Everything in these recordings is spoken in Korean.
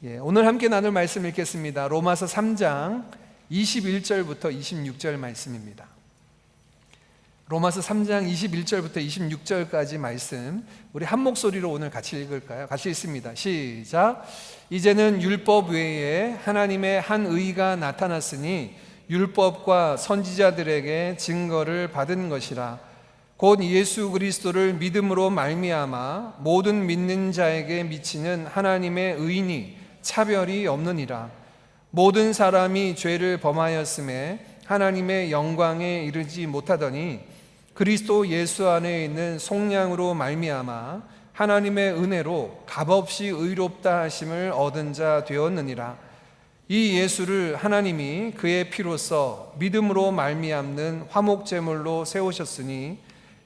오늘 함께 나눌 말씀 읽겠습니다. 로마서 3장 21절부터 26절 말씀입니다. 로마서 3장 21절부터 26절까지 말씀 우리 한 목소리로 오늘 같이 읽을까요? 같이 읽습니다. 시작. 이제는 율법 외에 하나님의 한 의가 나타났으니 율법과 선지자들에게 증거를 받은 것이라. 곧 예수 그리스도를 믿음으로 말미암아 모든 믿는 자에게 미치는 하나님의 의니 차별이 없느니라. 모든 사람이 죄를 범하였음에 하나님의 영광에 이르지 못하더니 그리스도 예수 안에 있는 속량으로 말미암아 하나님의 은혜로 값없이 의롭다 하심을 얻은 자 되었느니라. 이 예수를 하나님이 그의 피로써 믿음으로 말미암는 화목제물로 세우셨으니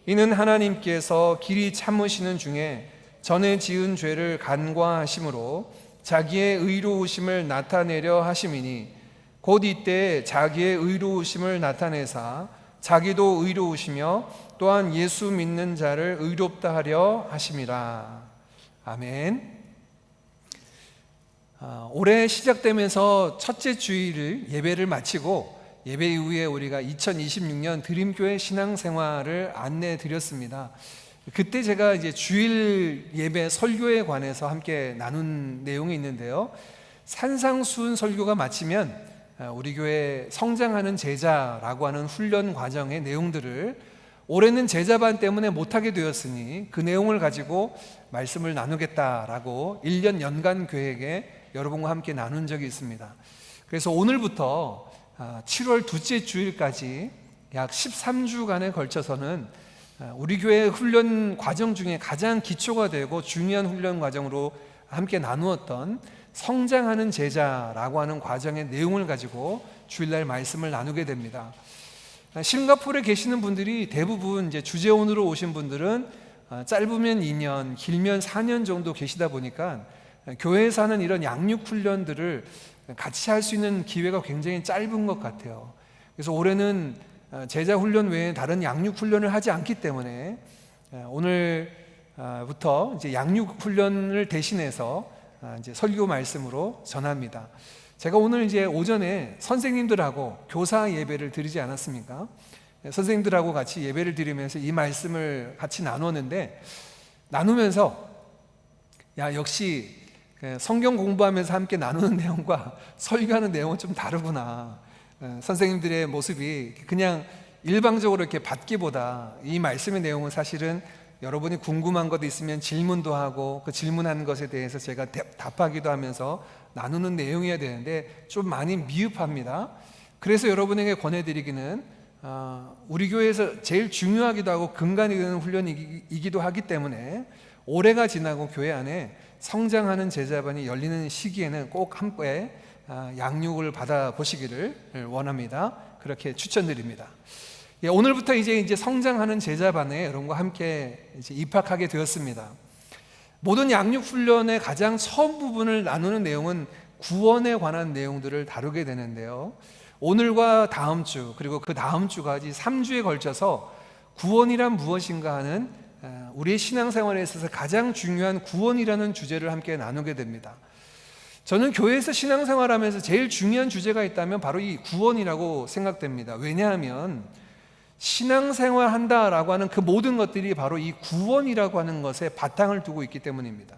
이는 하나님께서 길이 참으시는 중에 전에 지은 죄를 간과하심으로 자기의 의로우심을 나타내려 하심이니 곧 이때 자기의 의로우심을 나타내사 자기도 의로우시며 또한 예수 믿는 자를 의롭다 하려 하심이라. 아멘. 올해 시작되면서 첫째 주일을 예배를 마치고 예배 이후에 우리가 2026년 드림교회 신앙생활을 안내해 드렸습니다. 그때 제가 이제 주일 예배 설교에 관해서 함께 나눈 내용이 있는데요. 산상수훈 설교가 마치면 우리 교회 성장하는 제자라고 하는 훈련 과정의 내용들을 올해는 제자반 때문에 못하게 되었으니 그 내용을 가지고 말씀을 나누겠다라고 1년 연간 계획에 여러분과 함께 나눈 적이 있습니다. 그래서 오늘부터 7월 둘째 주일까지 약 13주간에 걸쳐서는 우리 교회 훈련 과정 중에 가장 기초가 되고 중요한 훈련 과정으로 함께 나누었던 성장하는 제자라고 하는 과정의 내용을 가지고 주일날 말씀을 나누게 됩니다. 싱가포르에 계시는 분들이 대부분 이제 주재원으로 오신 분들은 짧으면 2년, 길면 4년 정도 계시다 보니까 교회에서 하는 이런 양육 훈련들을 같이 할 수 있는 기회가 굉장히 짧은 것 같아요. 그래서 올해는 제자 훈련 외에 다른 양육 훈련을 하지 않기 때문에 오늘부터 이제 양육 훈련을 대신해서 이제 설교 말씀으로 전합니다. 제가 오늘 이제 오전에 선생님들하고 교사 예배를 드리지 않았습니까? 선생님들하고 같이 예배를 드리면서 이 말씀을 같이 나누면서 역시 성경 공부하면서 함께 나누는 내용과 설교하는 내용은 좀 다르구나. 선생님들의 모습이 그냥 일방적으로 이렇게 받기보다 이 말씀의 내용은 사실은 여러분이 궁금한 것 있으면 질문도 하고 그 질문하는 것에 대해서 제가 답하기도 하면서 나누는 내용이어야 되는데 좀 많이 미흡합니다. 그래서 여러분에게 권해드리기는 우리 교회에서 제일 중요하기도 하고 근간이 되는 훈련이기도 하기 때문에 올해가 지나고 교회 안에 성장하는 제자반이 열리는 시기에는 꼭 함께 양육을 받아보시기를 원합니다. 그렇게 추천드립니다. 오늘부터 이제 성장하는 제자반에 여러분과 함께 이제 입학하게 되었습니다. 모든 양육 훈련의 가장 처음 부분을 나누는 내용은 구원에 관한 내용들을 다루게 되는데요. 오늘과 다음 주 그리고 그 다음 주까지 3주에 걸쳐서 구원이란 무엇인가 하는 우리의 신앙생활에 있어서 가장 중요한 구원이라는 주제를 함께 나누게 됩니다. 저는 교회에서 신앙생활하면서 제일 중요한 주제가 있다면 바로 이 구원이라고 생각됩니다. 왜냐하면 신앙생활 한다라고 하는 그 모든 것들이 바로 이 구원이라고 하는 것에 바탕을 두고 있기 때문입니다.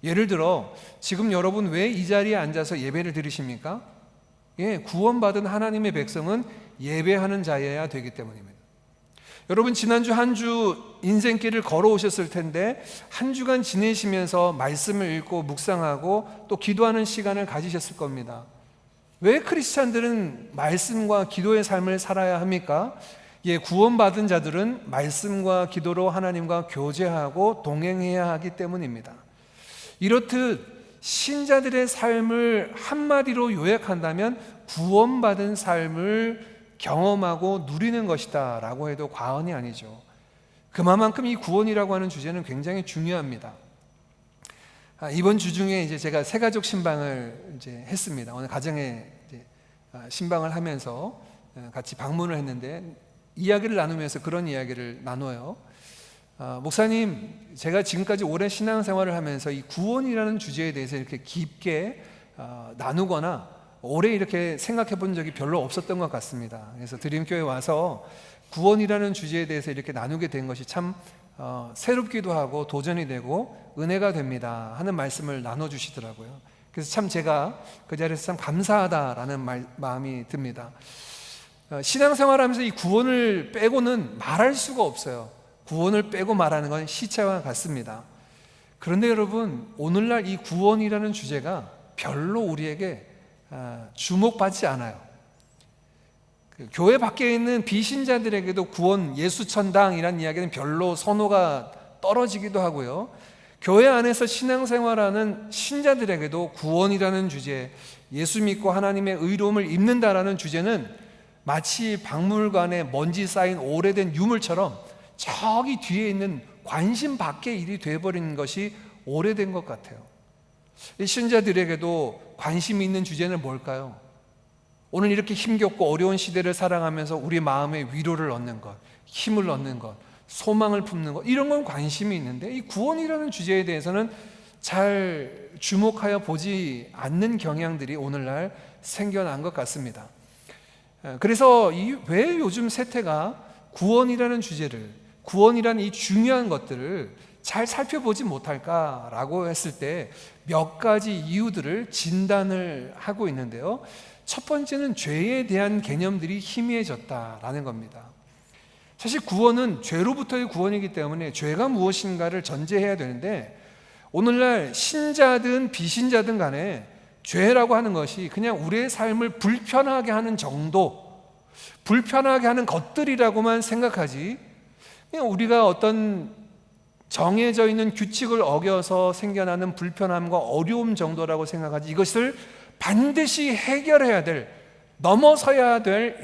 예를 들어 지금 여러분 왜 이 자리에 앉아서 예배를 드리십니까? 구원받은 하나님의 백성은 예배하는 자여야 되기 때문입니다. 여러분 지난주 한 주 인생길을 걸어오셨을 텐데 한 주간 지내시면서 말씀을 읽고 묵상하고 또 기도하는 시간을 가지셨을 겁니다. 왜 크리스찬들은 말씀과 기도의 삶을 살아야 합니까? 구원받은 자들은 말씀과 기도로 하나님과 교제하고 동행해야 하기 때문입니다. 이렇듯 신자들의 삶을 한마디로 요약한다면 구원받은 삶을 경험하고 누리는 것이다 라고 해도 과언이 아니죠. 그만큼 이 구원이라고 하는 주제는 굉장히 중요합니다. 이번 주 중에 이제 제가 새가족 신방을 이제 했습니다. 오늘 가정에 이제 신방을 하면서 같이 방문을 했는데 이야기를 나누면서 그런 이야기를 나눠요. 목사님, 제가 지금까지 오랜 신앙생활을 하면서 이 구원이라는 주제에 대해서 이렇게 깊게 나누거나 오래 이렇게 생각해 본 적이 별로 없었던 것 같습니다. 그래서 드림교회 와서 구원이라는 주제에 대해서 이렇게 나누게 된 것이 참 새롭기도 하고 도전이 되고 은혜가 됩니다 하는 말씀을 나눠주시더라고요. 그래서 참 제가 그 자리에서 참 감사하다라는 마음이 듭니다. 신앙생활하면서 이 구원을 빼고는 말할 수가 없어요. 구원을 빼고 말하는 건 시체와 같습니다. 그런데 여러분, 오늘날 이 구원이라는 주제가 별로 우리에게 주목받지 않아요. 교회 밖에 있는 비신자들에게도 구원, 예수천당이라는 이야기는 별로 선호가 떨어지기도 하고요. 교회 안에서 신앙생활하는 신자들에게도 구원이라는 주제, 예수 믿고 하나님의 의로움을 입는다라는 주제는 마치 박물관에 먼지 쌓인 오래된 유물처럼 저기 뒤에 있는 관심 밖의 일이 되어버린 것이 오래된 것 같아요. 이 신자들에게도 관심이 있는 주제는 뭘까요? 오늘 이렇게 힘겹고 어려운 시대를 살아가면서 우리 마음에 위로를 얻는 것, 힘을 얻는 것, 소망을 품는 것, 이런 건 관심이 있는데 이 구원이라는 주제에 대해서는 잘 주목하여 보지 않는 경향들이 오늘날 생겨난 것 같습니다. 그래서 왜 요즘 세태가 구원이라는 주제를, 구원이라는 이 중요한 것들을 잘 살펴보지 못할까라고 했을 때 몇 가지 이유들을 진단을 하고 있는데요. 첫 번째는 죄에 대한 개념들이 희미해졌다라는 겁니다. 사실 구원은 죄로부터의 구원이기 때문에 죄가 무엇인가를 전제해야 되는데 오늘날 신자든 비신자든 간에 죄라고 하는 것이 그냥 우리의 삶을 불편하게 하는 정도, 불편하게 하는 것들이라고만 생각하지, 그냥 우리가 어떤 정해져 있는 규칙을 어겨서 생겨나는 불편함과 어려움 정도라고 생각하지, 이것을 반드시 해결해야 될, 넘어서야 될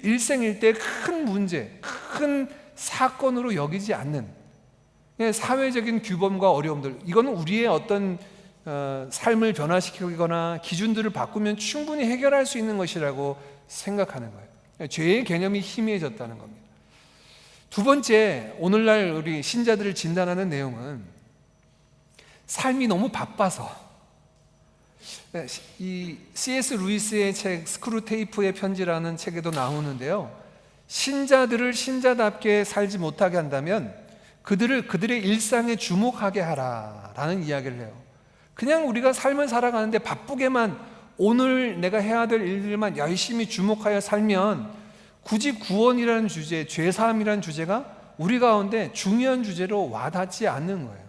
일생일대 큰 문제, 큰 사건으로 여기지 않는 사회적인 규범과 어려움들, 이거는 우리의 어떤 삶을 변화시키거나 기준들을 바꾸면 충분히 해결할 수 있는 것이라고 생각하는 거예요. 죄의 개념이 희미해졌다는 겁니다. 두 번째, 오늘날 우리 신자들을 진단하는 내용은 삶이 너무 바빠서, 이 C.S. 루이스의 책 스크루테이프의 편지라는 책에도 나오는데요, 신자들을 신자답게 살지 못하게 한다면 그들의 일상에 주목하게 하라라는 이야기를 해요. 그냥 우리가 삶을 살아가는데 바쁘게만 오늘 내가 해야 될 일들만 열심히 주목하여 살면 굳이 구원이라는 주제, 죄사함이라는 주제가 우리 가운데 중요한 주제로 와닿지 않는 거예요.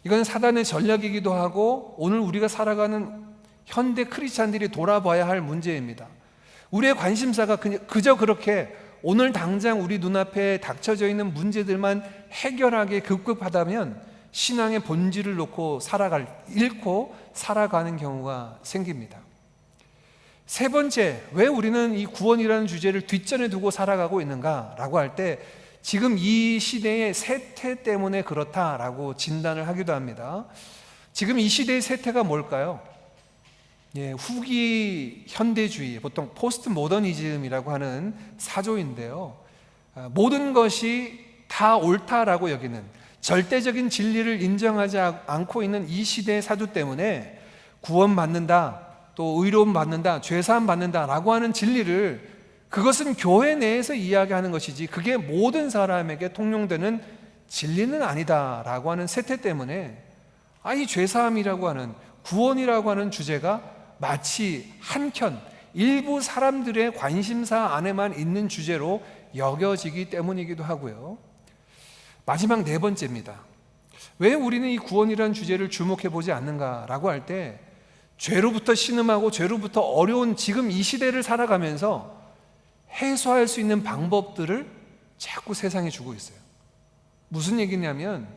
이건 사단의 전략이기도 하고 오늘 우리가 살아가는 현대 크리스찬들이 돌아봐야 할 문제입니다. 우리의 관심사가 그저 그렇게 오늘 당장 우리 눈앞에 닥쳐져 있는 문제들만 해결하게 급급하다면 신앙의 본질을 잃고 살아가는 경우가 생깁니다. 세 번째, 왜 우리는 이 구원이라는 주제를 뒷전에 두고 살아가고 있는가라고 할 때 지금 이 시대의 세태 때문에 그렇다라고 진단을 하기도 합니다. 지금 이 시대의 세태가 뭘까요? 후기 현대주의, 보통 포스트 모더니즘이라고 하는 사조인데요, 모든 것이 다 옳다라고 여기는, 절대적인 진리를 인정하지 않고 있는 이 시대의 사조 때문에 구원받는다, 또 의로움 받는다, 죄사함 받는다라고 하는 진리를, 그것은 교회 내에서 이야기하는 것이지 그게 모든 사람에게 통용되는 진리는 아니다라고 하는 세태 때문에 이 죄사함이라고 하는, 구원이라고 하는 주제가 마치 한켠 일부 사람들의 관심사 안에만 있는 주제로 여겨지기 때문이기도 하고요. 마지막 네 번째입니다. 왜 우리는 이 구원이라는 주제를 주목해 보지 않는가라고 할 때 죄로부터 신음하고 죄로부터 어려운 지금 이 시대를 살아가면서 해소할 수 있는 방법들을 자꾸 세상에 주고 있어요. 무슨 얘기냐면,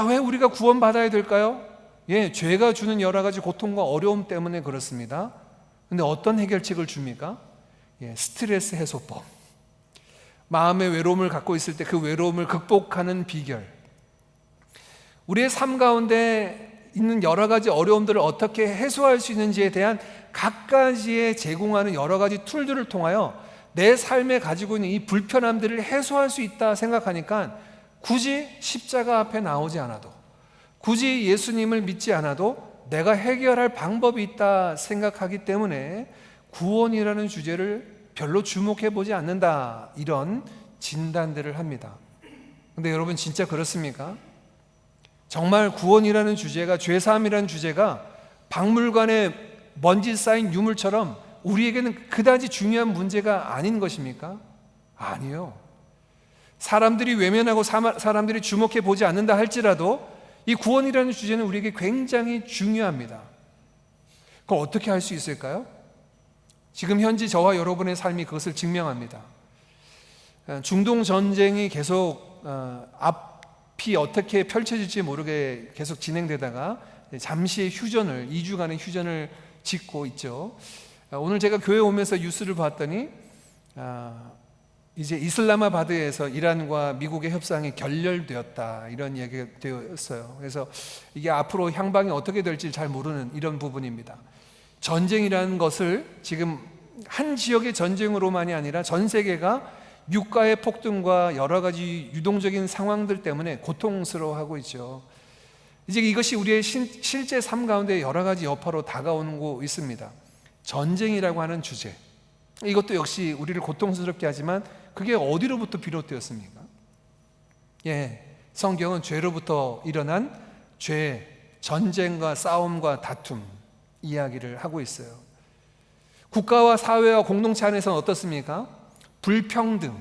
왜 우리가 구원받아야 될까요? 죄가 주는 여러 가지 고통과 어려움 때문에 그렇습니다. 근데 어떤 해결책을 줍니까? 스트레스 해소법, 마음의 외로움을 갖고 있을 때 그 외로움을 극복하는 비결, 우리의 삶 가운데 있는 여러 가지 어려움들을 어떻게 해소할 수 있는지에 대한 각가지의 제공하는 여러 가지 툴들을 통하여 내 삶에 가지고 있는 이 불편함들을 해소할 수 있다 생각하니까 굳이 십자가 앞에 나오지 않아도, 굳이 예수님을 믿지 않아도 내가 해결할 방법이 있다 생각하기 때문에 구원이라는 주제를 별로 주목해 보지 않는다, 이런 진단들을 합니다. 근데 여러분, 진짜 그렇습니까? 정말 구원이라는 주제가, 죄사함이라는 주제가 박물관에 먼지 쌓인 유물처럼 우리에게는 그다지 중요한 문제가 아닌 것입니까? 아니요. 사람들이 외면하고 사람들이 주목해 보지 않는다 할지라도 이 구원이라는 주제는 우리에게 굉장히 중요합니다. 그걸 어떻게 할 수 있을까요? 지금 현재 저와 여러분의 삶이 그것을 증명합니다. 중동 전쟁이 계속 앞이 어떻게 펼쳐질지 모르게 계속 진행되다가 잠시의 휴전을, 2주간의 휴전을 짓고 있죠. 오늘 제가 교회 오면서 뉴스를 봤더니 이제 이슬라마바드에서 이란과 미국의 협상이 결렬되었다, 이런 얘기가 되었어요. 그래서 이게 앞으로 향방이 어떻게 될지 잘 모르는 이런 부분입니다. 전쟁이라는 것을 지금 한 지역의 전쟁으로만이 아니라 전 세계가 유가의 폭등과 여러 가지 유동적인 상황들 때문에 고통스러워하고 있죠. 이제 이것이 우리의 실제 삶 가운데 여러 가지 여파로 다가오고 있습니다. 전쟁이라고 하는 주제, 이것도 역시 우리를 고통스럽게 하지만 그게 어디로부터 비롯되었습니까? 성경은 죄로부터 일어난 죄, 전쟁과 싸움과 다툼 이야기를 하고 있어요. 국가와 사회와 공동체 안에서는 어떻습니까? 불평등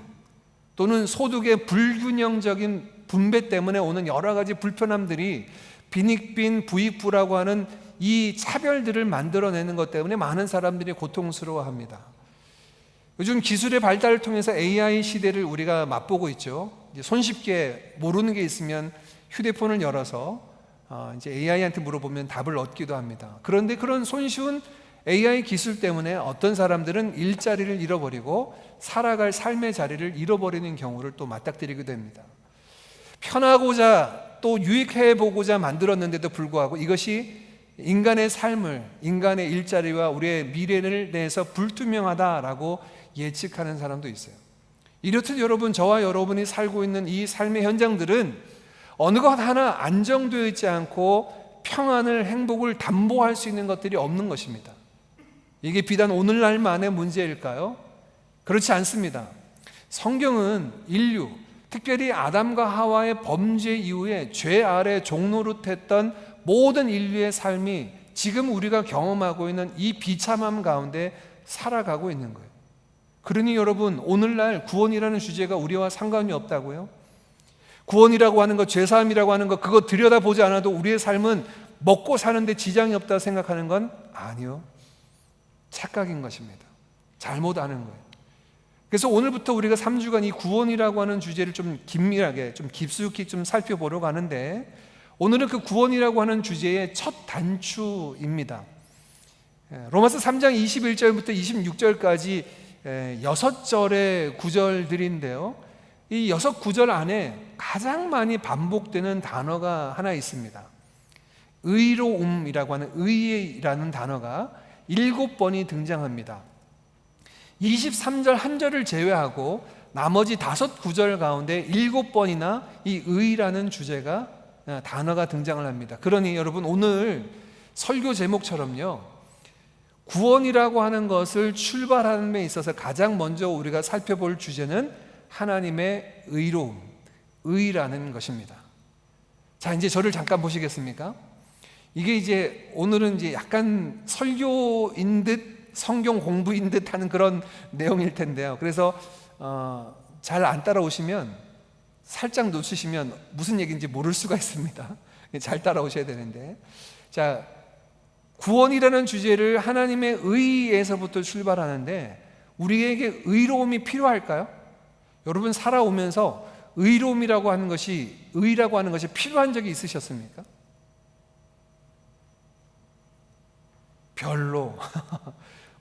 또는 소득의 불균형적인 분배 때문에 오는 여러 가지 불편함들이 빈익빈 부익부라고 하는 이 차별들을 만들어내는 것 때문에 많은 사람들이 고통스러워합니다. 요즘 기술의 발달을 통해서 AI 시대를 우리가 맛보고 있죠. 이제 손쉽게 모르는 게 있으면 휴대폰을 열어서 이제 AI한테 물어보면 답을 얻기도 합니다. 그런데 그런 손쉬운 AI 기술 때문에 어떤 사람들은 일자리를 잃어버리고 살아갈 삶의 자리를 잃어버리는 경우를 또 맞닥뜨리게 됩니다. 편하고자 또 유익해 보고자 만들었는데도 불구하고 이것이 인간의 삶을, 인간의 일자리와 우리의 미래를 대해서 불투명하다라고 예측하는 사람도 있어요. 이렇듯 여러분, 저와 여러분이 살고 있는 이 삶의 현장들은 어느 것 하나 안정되어 있지 않고 평안을, 행복을 담보할 수 있는 것들이 없는 것입니다. 이게 비단 오늘날만의 문제일까요? 그렇지 않습니다. 성경은 인류, 특별히 아담과 하와의 범죄 이후에 죄 아래 종노릇했던 모든 인류의 삶이 지금 우리가 경험하고 있는 이 비참함 가운데 살아가고 있는 거예요. 그러니 여러분, 오늘날 구원이라는 주제가 우리와 상관이 없다고요? 구원이라고 하는 것, 죄사함이라고 하는 것, 그거 들여다보지 않아도 우리의 삶은 먹고 사는데 지장이 없다고 생각하는 건 아니요, 착각인 것입니다. 잘못 아는 거예요. 그래서 오늘부터 우리가 3주간 이 구원이라고 하는 주제를 좀 긴밀하게, 좀 깊숙이 좀 살펴보려고 하는데, 오늘은 그 구원이라고 하는 주제의 첫 단추입니다. 로마서 3장 21절부터 26절까지 6절의 구절들인데요, 이 6구절 안에 가장 많이 반복되는 단어가 하나 있습니다. 의로움이라고 하는, 의라는 단어가 7번이 등장합니다. 23절 한 절을 제외하고 나머지 5구절 가운데 7번이나 이 의라는 주제가, 단어가 등장을 합니다. 그러니 여러분, 오늘 설교 제목처럼요, 구원이라고 하는 것을 출발하는 데 있어서 가장 먼저 우리가 살펴볼 주제는 하나님의 의로움, 의라는 것입니다. 자, 이제 저를 잠깐 보시겠습니까? 이게 이제 오늘은 이제 약간 설교인 듯 성경 공부인 듯 하는 그런 내용일 텐데요. 그래서 잘 안 따라오시면, 살짝 놓치시면 무슨 얘기인지 모를 수가 있습니다. 잘 따라오셔야 되는데, 자, 구원이라는 주제를 하나님의 의에서부터 출발하는데 우리에게 의로움이 필요할까요? 여러분, 살아오면서 의로움이라고 하는 것이, 의라고 하는 것이 필요한 적이 있으셨습니까? 별로.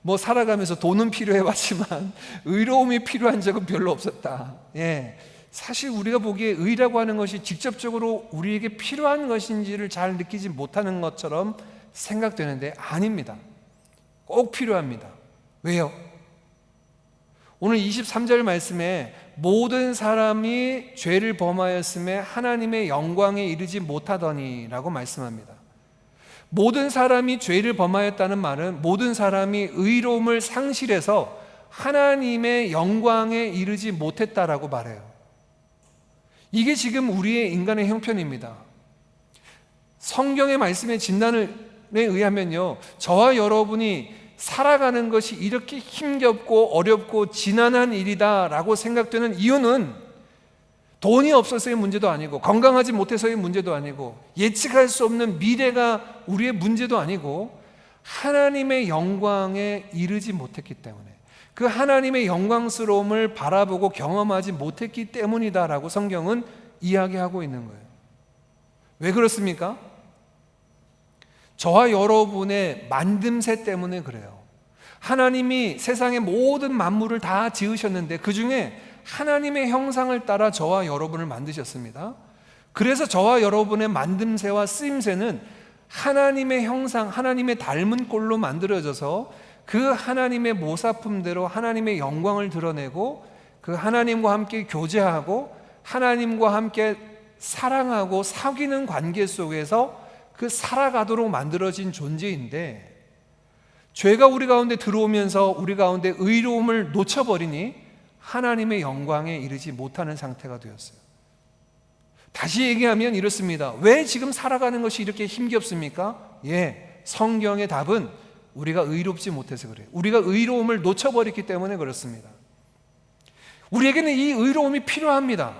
뭐 살아가면서 돈은 필요해봤지만 의로움이 필요한 적은 별로 없었다. 사실 우리가 보기에 의라고 하는 것이 직접적으로 우리에게 필요한 것인지를 잘 느끼지 못하는 것처럼 생각되는데 아닙니다. 꼭 필요합니다. 왜요? 오늘 23절 말씀에 모든 사람이 죄를 범하였음에 하나님의 영광에 이르지 못하더니 라고 말씀합니다. 모든 사람이 죄를 범하였다는 말은 모든 사람이 의로움을 상실해서 하나님의 영광에 이르지 못했다라고 말해요. 이게 지금 우리의 인간의 형편입니다. 성경의 말씀의 진단에 의하면요, 저와 여러분이 살아가는 것이 이렇게 힘겹고 어렵고 지난한 일이다 라고 생각되는 이유는 돈이 없어서의 문제도 아니고 건강하지 못해서의 문제도 아니고 예측할 수 없는 미래가 우리의 문제도 아니고 하나님의 영광에 이르지 못했기 때문에, 그 하나님의 영광스러움을 바라보고 경험하지 못했기 때문이다라고 성경은 이야기하고 있는 거예요. 왜 그렇습니까? 저와 여러분의 만듦새 때문에 그래요. 하나님이 세상의 모든 만물을 다 지으셨는데 그 중에 하나님의 형상을 따라 저와 여러분을 만드셨습니다. 그래서 저와 여러분의 만듦새와 쓰임새는 하나님의 형상, 하나님의 닮은 꼴로 만들어져서 그 하나님의 모사품대로 하나님의 영광을 드러내고 그 하나님과 함께 교제하고 하나님과 함께 사랑하고 사귀는 관계 속에서 그 살아가도록 만들어진 존재인데, 죄가 우리 가운데 들어오면서 우리 가운데 의로움을 놓쳐버리니 하나님의 영광에 이르지 못하는 상태가 되었어요. 다시 얘기하면 이렇습니다. 왜 지금 살아가는 것이 이렇게 힘겹습니까? 성경의 답은 우리가 의롭지 못해서 그래요. 우리가 의로움을 놓쳐버렸기 때문에 그렇습니다. 우리에게는 이 의로움이 필요합니다.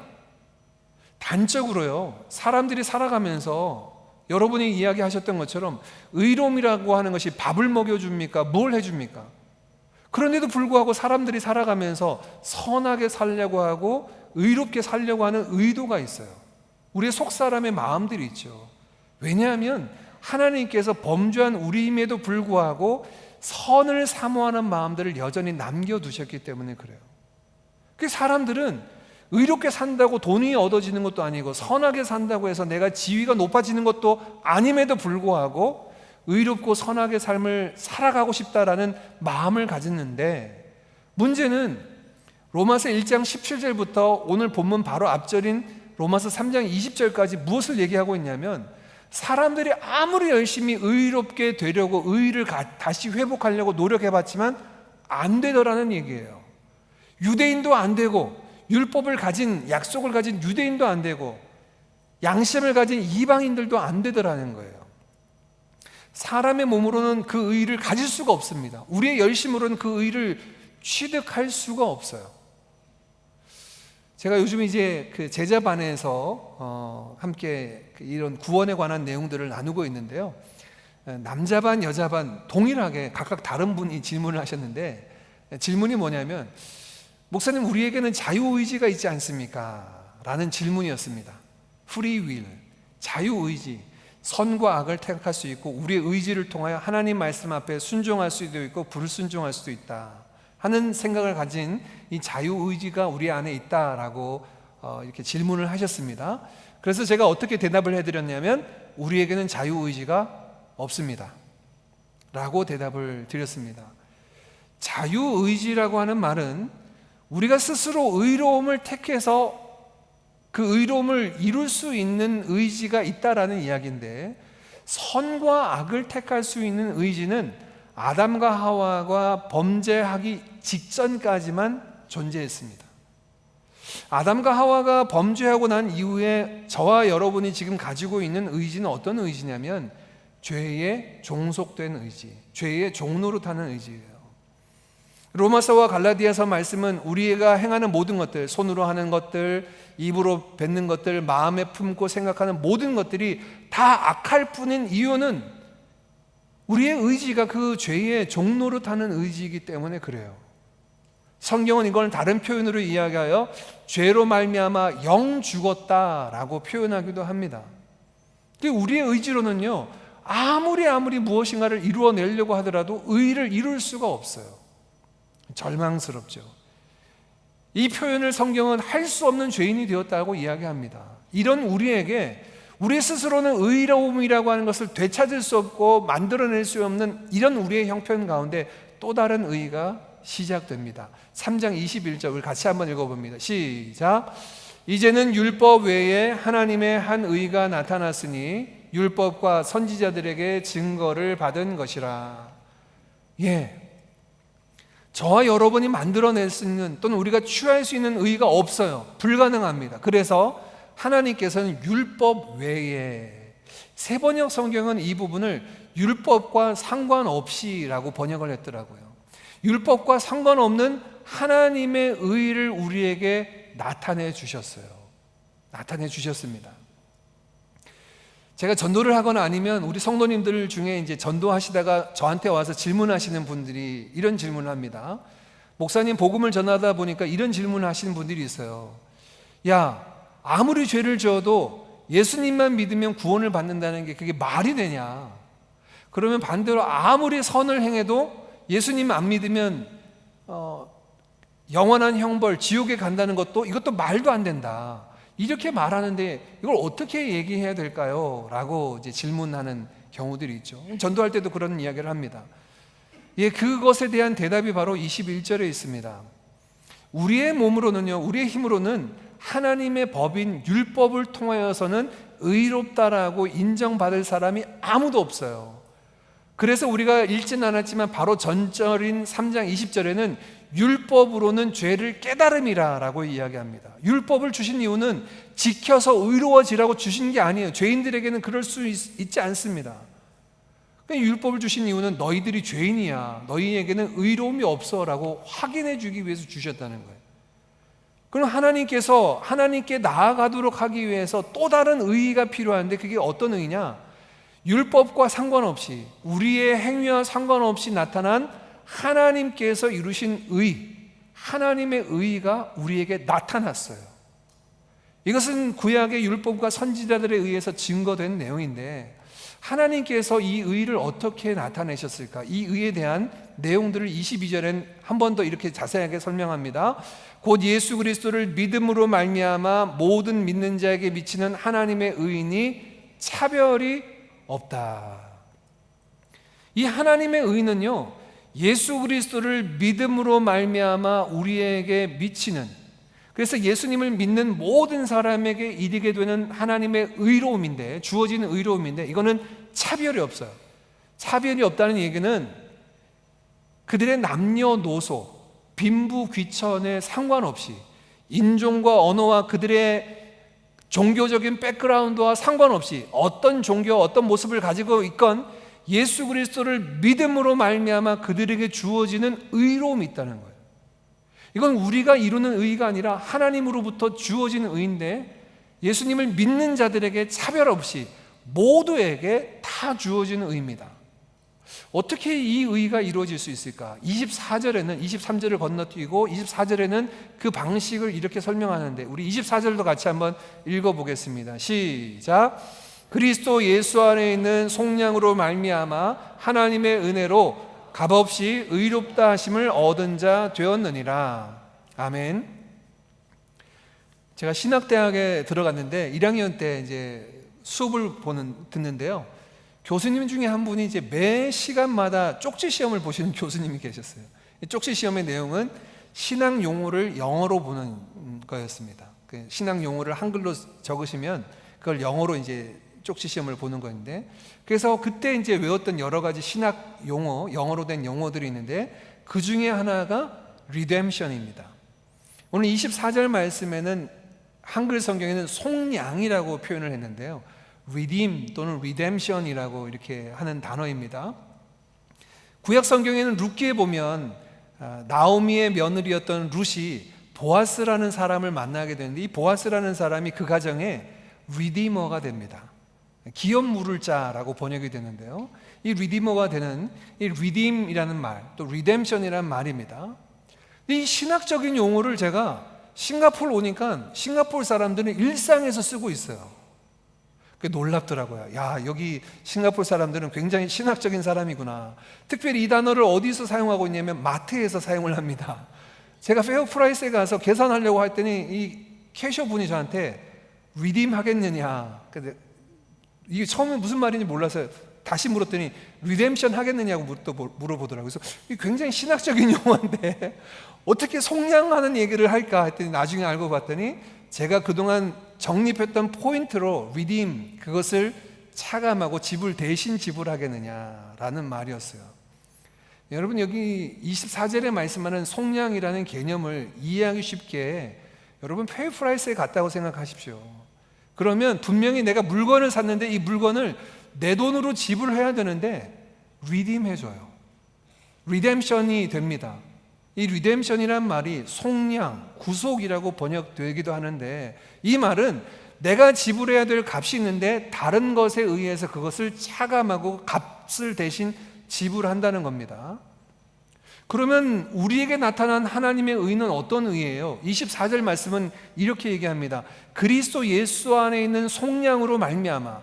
단적으로요, 사람들이 살아가면서 여러분이 이야기하셨던 것처럼 의로움이라고 하는 것이 밥을 먹여줍니까? 뭘 해줍니까? 그런데도 불구하고 사람들이 살아가면서 선하게 살려고 하고 의롭게 살려고 하는 의도가 있어요. 우리의 속사람의 마음들이 있죠. 왜냐하면 하나님께서 범죄한 우리임에도 불구하고 선을 사모하는 마음들을 여전히 남겨두셨기 때문에 그래요. 그 사람들은 의롭게 산다고 돈이 얻어지는 것도 아니고 선하게 산다고 해서 내가 지위가 높아지는 것도 아님에도 불구하고 의롭고 선하게 삶을 살아가고 싶다라는 마음을 가졌는데, 문제는 로마서 1장 17절부터 오늘 본문 바로 앞절인 로마서 3장 20절까지 무엇을 얘기하고 있냐면, 사람들이 아무리 열심히 의롭게 되려고 의의를 다시 회복하려고 노력해봤지만 안 되더라는 얘기예요. 유대인도 안 되고 율법을 가진, 약속을 가진 유대인도 안 되고 양심을 가진 이방인들도 안 되더라는 거예요. 사람의 몸으로는 그 의의를 가질 수가 없습니다. 우리의 열심으로는 그 의의를 취득할 수가 없어요. 제가 요즘 이제 그 제자반에서 함께 이런 구원에 관한 내용들을 나누고 있는데요, 남자 반 여자 반 동일하게 각각 다른 분이 질문을 하셨는데, 질문이 뭐냐면, 목사님, 우리에게는 자유의지가 있지 않습니까? 라는 질문이었습니다. 프리윌, 자유의지, 선과 악을 택할 수 있고 우리의 의지를 통하여 하나님 말씀 앞에 순종할 수도 있고 불순종할 수도 있다 하는 생각을 가진 이 자유의지가 우리 안에 있다라고 이렇게 질문을 하셨습니다. 그래서 제가 어떻게 대답을 해드렸냐면, 우리에게는 자유의지가 없습니다 라고 대답을 드렸습니다. 자유의지라고 하는 말은 우리가 스스로 의로움을 택해서 그 의로움을 이룰 수 있는 의지가 있다라는 이야기인데, 선과 악을 택할 수 있는 의지는 아담과 하와가 범죄하기 직전까지만 존재했습니다. 아담과 하와가 범죄하고 난 이후에 저와 여러분이 지금 가지고 있는 의지는 어떤 의지냐면 죄에 종속된 의지, 죄의 종노릇하는 의지예요. 로마서와 갈라디아서 말씀은 우리가 행하는 모든 것들, 손으로 하는 것들, 입으로 뱉는 것들, 마음에 품고 생각하는 모든 것들이 다 악할 뿐인 이유는 우리의 의지가 그 죄의 종노릇하는 의지이기 때문에 그래요. 성경은 이걸 다른 표현으로 이야기하여 죄로 말미암아 영 죽었다라고 표현하기도 합니다. 우리의 의지로는요, 아무리 무엇인가를 이루어내려고 하더라도 의를 이룰 수가 없어요. 절망스럽죠. 이 표현을 성경은 할 수 없는 죄인이 되었다고 이야기합니다. 이런 우리에게 우리 스스로는 의로움이라고 하는 것을 되찾을 수 없고 만들어낼 수 없는 이런 우리의 형편 가운데 또 다른 의의가 시작됩니다. 3장 21절을 같이 한번 읽어봅니다. 시작. 이제는 율법 외에 하나님의 한 의가 나타났으니 율법과 선지자들에게 증거를 받은 것이라. 저와 여러분이 만들어낼 수 있는 또는 우리가 취할 수 있는 의가 없어요. 불가능합니다. 그래서 하나님께서는 율법 외에, 새번역 성경은 이 부분을 율법과 상관없이라고 번역을 했더라고요. 율법과 상관없는 하나님의 의를 우리에게 나타내 주셨어요. 나타내 주셨습니다. 제가 전도를 하거나 아니면 우리 성도님들 중에 이제 전도하시다가 저한테 와서 질문하시는 분들이 이런 질문을 합니다. 목사님, 복음을 전하다 보니까 이런 질문을 하시는 분들이 있어요. 야, 아무리 죄를 지어도 예수님만 믿으면 구원을 받는다는 게 그게 말이 되냐? 그러면 반대로 아무리 선을 행해도 예수님 안 믿으면 영원한 형벌, 지옥에 간다는 것도 이것도 말도 안 된다. 이렇게 말하는데 이걸 어떻게 얘기해야 될까요? 라고 이제 질문하는 경우들이 있죠. 전도할 때도 그런 이야기를 합니다. 그것에 대한 대답이 바로 21절에 있습니다. 우리의 몸으로는요, 우리의 힘으로는 하나님의 법인 율법을 통하여서는 의롭다라고 인정받을 사람이 아무도 없어요. 그래서 우리가 읽진 않았지만 바로 전절인 3장 20절에는 율법으로는 죄를 깨달음이라 라고 이야기합니다. 율법을 주신 이유는 지켜서 의로워지라고 주신 게 아니에요. 죄인들에게는 그럴 수 있지 않습니다. 율법을 주신 이유는 너희들이 죄인이야, 너희에게는 의로움이 없어 라고 확인해 주기 위해서 주셨다는 거예요. 그럼 하나님께서 하나님께 나아가도록 하기 위해서 또 다른 의의가 필요한데 그게 어떤 의의냐? 율법과 상관없이, 우리의 행위와 상관없이 나타난 하나님께서 이루신 의, 하나님의 의의가 우리에게 나타났어요. 이것은 구약의 율법과 선지자들에 의해서 증거된 내용인데 하나님께서 이 의의를 어떻게 나타내셨을까? 이 의의에 대한 내용들을 22절엔 한 번 더 이렇게 자세하게 설명합니다. 곧 예수 그리스도를 믿음으로 말미암아 모든 믿는 자에게 미치는 하나님의 의인이 차별이 없다. 이 하나님의 의는요, 예수 그리스도를 믿음으로 말미암아 우리에게 미치는, 그래서 예수님을 믿는 모든 사람에게 이르게 되는 하나님의 의로움인데, 주어지는 의로움인데 이거는 차별이 없어요. 차별이 없다는 얘기는 그들의 남녀노소, 빈부 귀천에 상관없이, 인종과 언어와 그들의 종교적인 백그라운드와 상관없이 어떤 종교, 어떤 모습을 가지고 있건 예수 그리스도를 믿음으로 말미암아 그들에게 주어지는 의로움이 있다는 거예요. 이건 우리가 이루는 의의가 아니라 하나님으로부터 주어지는 의인데 예수님을 믿는 자들에게 차별 없이 모두에게 다 주어지는 의입니다. 어떻게 이 의의가 이루어질 수 있을까? 24절에는 23절을 건너뛰고 24절에는 그 방식을 이렇게 설명하는데 우리 24절도 같이 한번 읽어보겠습니다. 시작. 그리스도 예수 안에 있는 속량으로 말미암아 하나님의 은혜로 값없이 의롭다 하심을 얻은 자 되었느니라. 아멘. 제가 신학대학에 들어갔는데 1학년 때 이제 수업을 듣는데요. 교수님 중에 한 분이 이제 매 시간마다 쪽지 시험을 보시는 교수님이 계셨어요. 쪽지 시험의 내용은 신학 용어를 영어로 보는 거였습니다. 신학 용어를 한글로 적으시면 그걸 영어로 이제 쪽지 시험을 보는 건데, 그래서 그때 이제 외웠던 여러 가지 신학 용어, 영어로 된 용어들이 있는데 그 중에 하나가 redemption입니다. 오늘 24절 말씀에는 한글 성경에는 속량이라고 표현을 했는데요. redeem 또는 redemption이라고 이렇게 하는 단어입니다. 구약 성경에는 룻기에 보면 나오미의 며느리였던 룻이 보아스라는 사람을 만나게 되는데 이 보아스라는 사람이 그 가정에 리디머가 됩니다. 기업 물을 자라고 번역이 되는데요. 이 리디머가 되는 이 redeem이라는 말, 또 redemption이라는 말입니다. 이 신학적인 용어를 제가 싱가포르 오니까 싱가포르 사람들은 일상에서 쓰고 있어요. 놀랍더라고요. 야, 여기 싱가포르 사람들은 굉장히 신학적인 사람이구나. 특별히 이 단어를 어디서 사용하고 있냐면 마트에서 사용을 합니다. 제가 페어프라이스에 가서 계산하려고 했더니 이 캐셔 분이 저한테 리딤 하겠느냐. 이게 처음에 무슨 말인지 몰라서 다시 물었더니 리뎀션 하겠느냐고 또 물어보더라고요. 그래서 이게 굉장히 신학적인 용어인데 어떻게 속량하는 얘기를 할까 했더니 나중에 알고 봤더니 제가 그동안 적립했던 포인트로 리딤, 그것을 차감하고 대신 지불하겠느냐라는 말이었어요. 여러분, 여기 24절에 말씀하는 속량이라는 개념을 이해하기 쉽게 여러분 페이프라이스에 갔다고 생각하십시오. 그러면 분명히 내가 물건을 샀는데 이 물건을 내 돈으로 지불해야 되는데 리딤해줘요. 리뎀션이 됩니다. 이 리뎀션이란 말이 속량, 구속이라고 번역되기도 하는데, 이 말은 내가 지불해야 될 값이 있는데 다른 것에 의해서 그것을 차감하고 값을 대신 지불한다는 겁니다. 그러면 우리에게 나타난 하나님의 의는 어떤 의예요? 24절 말씀은 이렇게 얘기합니다. 그리스도 예수 안에 있는 속량으로 말미암아,